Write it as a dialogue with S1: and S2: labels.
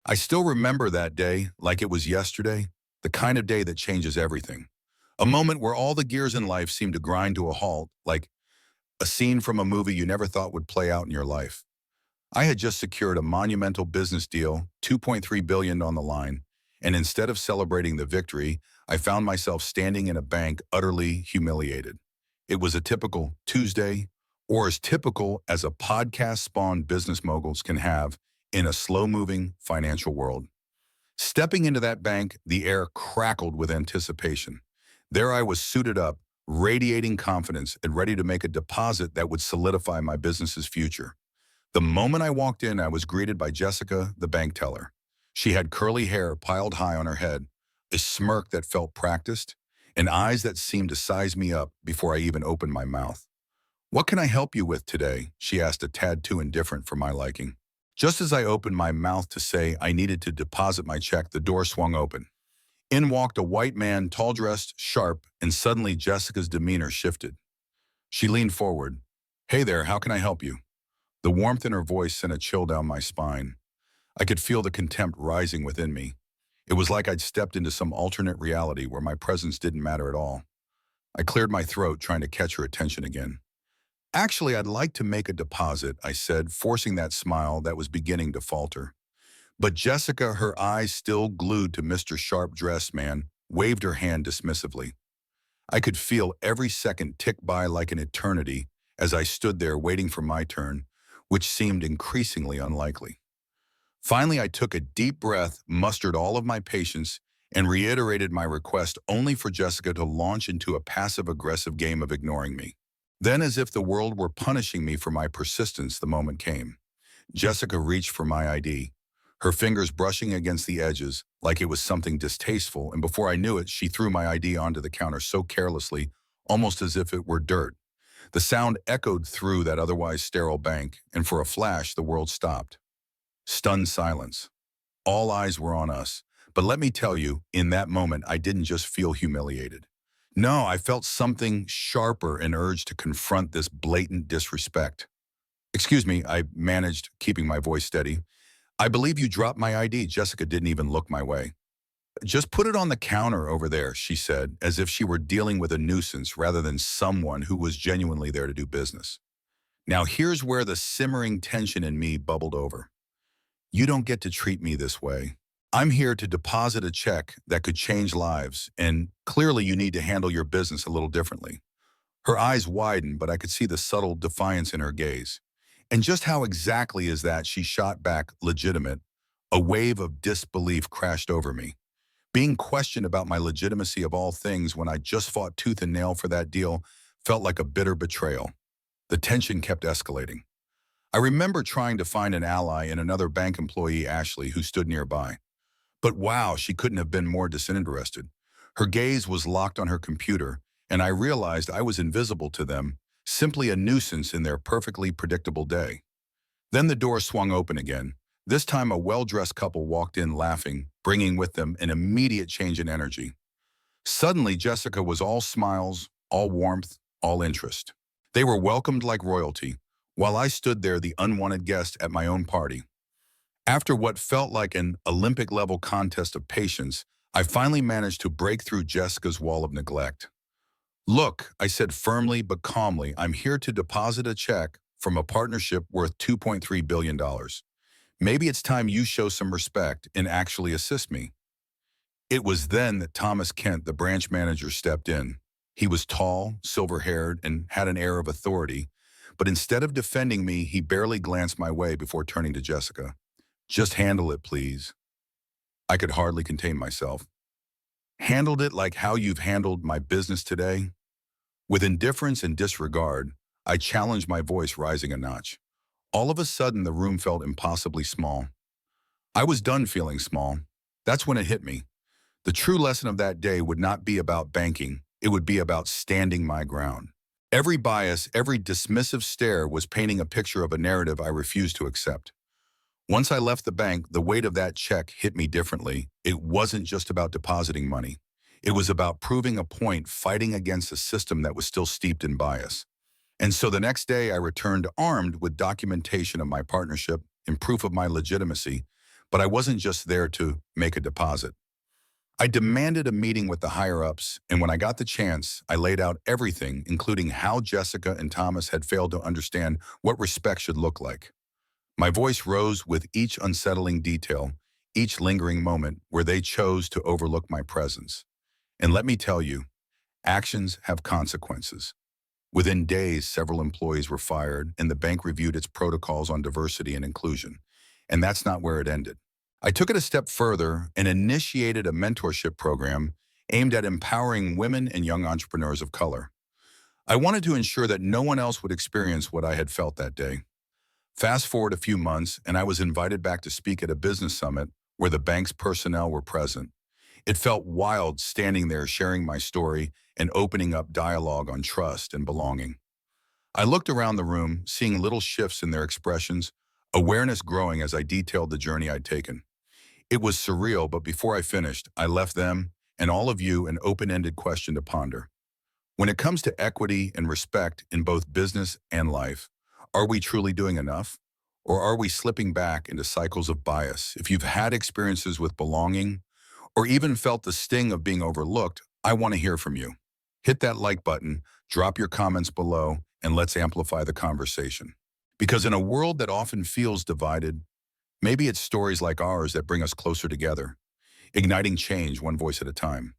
S1: I still remember that day like it was yesterday, the kind of day that changes everything. A moment where all the gears in life seem to grind to a halt, like a scene from a movie you never thought would play out in your life. I had just secured a monumental business deal, 2.3 billion on the line, and instead of celebrating the victory, I found myself standing in a bank utterly humiliated. It was a typical Tuesday, or as typical as a podcast-spawned business moguls can have in a slow-moving financial world. Stepping into that bank, the air crackled with anticipation. There I was suited up, radiating confidence and ready to make a deposit that would solidify my business's future. The moment I walked in, I was greeted by Jessica, the bank teller. She had curly hair piled high on her head, a smirk that felt practiced, and eyes that seemed to size me up before I even opened my mouth. "What can I help you with today?" she asked, a tad too indifferent for my liking. Just as I opened my mouth to say I needed to deposit my check, the door swung open. In walked a white man, tall-dressed, sharp, and suddenly Jessica's demeanor shifted. She leaned forward. "Hey there, how can I help you?" The warmth in her voice sent a chill down my spine. I could feel the contempt rising within me. It was like I'd stepped into some alternate reality where my presence didn't matter at all. I cleared my throat, trying to catch her attention again. "Actually, I'd like to make a deposit," I said, forcing that smile that was beginning to falter. But Jessica, her eyes still glued to Mr. Sharp-dressed man, waved her hand dismissively. I could feel every second tick by like an eternity as I stood there waiting for my turn, which seemed increasingly unlikely. Finally, I took a deep breath, mustered all of my patience, and reiterated my request only for Jessica to launch into a passive-aggressive game of ignoring me. Then, as if the world were punishing me for my persistence, the moment came. Jessica reached for my ID, her fingers brushing against the edges like it was something distasteful, and before I knew it, she threw my ID onto the counter so carelessly, almost as if it were dirt. The sound echoed through that otherwise sterile bank, and for a flash, the world stopped. Stunned silence. All eyes were on us. But let me tell you, in that moment, I didn't just feel humiliated. No, I felt something sharper, an urge to confront this blatant disrespect. "Excuse me," I managed, keeping my voice steady. "I believe you dropped my ID." Jessica didn't even look my way. "Just put it on the counter over there," she said, as if she were dealing with a nuisance rather than someone who was genuinely there to do business. Now here's where the simmering tension in me bubbled over. "You don't get to treat me this way. I'm here to deposit a check that could change lives, and clearly you need to handle your business a little differently." Her eyes widened, but I could see the subtle defiance in her gaze. "And just how exactly is that?" she shot back, legitimate. A wave of disbelief crashed over me. Being questioned about my legitimacy of all things when I just fought tooth and nail for that deal felt like a bitter betrayal. The tension kept escalating. I remember trying to find an ally in another bank employee, Ashley, who stood nearby. But wow, she couldn't have been more disinterested. Her gaze was locked on her computer, and I realized I was invisible to them, simply a nuisance in their perfectly predictable day. Then the door swung open again. This time a well-dressed couple walked in laughing, bringing with them an immediate change in energy. Suddenly, Jessica was all smiles, all warmth, all interest. They were welcomed like royalty, while I stood there the unwanted guest at my own party. After what felt like an Olympic-level contest of patience, I finally managed to break through Jessica's wall of neglect. "Look," I said firmly but calmly, "I'm here to deposit a check from a partnership worth $2.3 billion. Maybe it's time you show some respect and actually assist me." It was then that Thomas Kent, the branch manager, stepped in. He was tall, silver-haired, and had an air of authority, but instead of defending me, he barely glanced my way before turning to Jessica. "Just handle it, please." I could hardly contain myself. "Handled it like how you've handled my business today?" With indifference and disregard, I challenged, my voice rising a notch. All of a sudden, the room felt impossibly small. I was done feeling small. That's when it hit me. The true lesson of that day would not be about banking. It would be about standing my ground. Every bias, every dismissive stare was painting a picture of a narrative I refused to accept. Once I left the bank, the weight of that check hit me differently. It wasn't just about depositing money. It was about proving a point, fighting against a system that was still steeped in bias. And so the next day I returned armed with documentation of my partnership and proof of my legitimacy, But I wasn't just there to make a deposit. I demanded a meeting with the higher-ups, and when I got the chance, I laid out everything, including how Jessica and Thomas had failed to understand what respect should look like. My voice rose with each unsettling detail, each lingering moment where they chose to overlook my presence. And let me tell you, actions have consequences. Within days, several employees were fired, and the bank reviewed its protocols on diversity and inclusion. And that's not where it ended. I took it a step further and initiated a mentorship program aimed at empowering women and young entrepreneurs of color. I wanted to ensure that no one else would experience what I had felt that day. Fast forward a few months, and I was invited back to speak at a business summit where the bank's personnel were present. It felt wild standing there sharing my story and opening up dialogue on trust and belonging. I looked around the room, seeing little shifts in their expressions, awareness growing as I detailed the journey I'd taken. It was surreal, but before I finished, I left them and all of you an open-ended question to ponder. When it comes to equity and respect in both business and life, are we truly doing enough? Or are we slipping back into cycles of bias? If you've had experiences with belonging, or even felt the sting of being overlooked, I want to hear from you. Hit that like button, drop your comments below, and let's amplify the conversation. Because in a world that often feels divided, maybe it's stories like ours that bring us closer together, igniting change one voice at a time.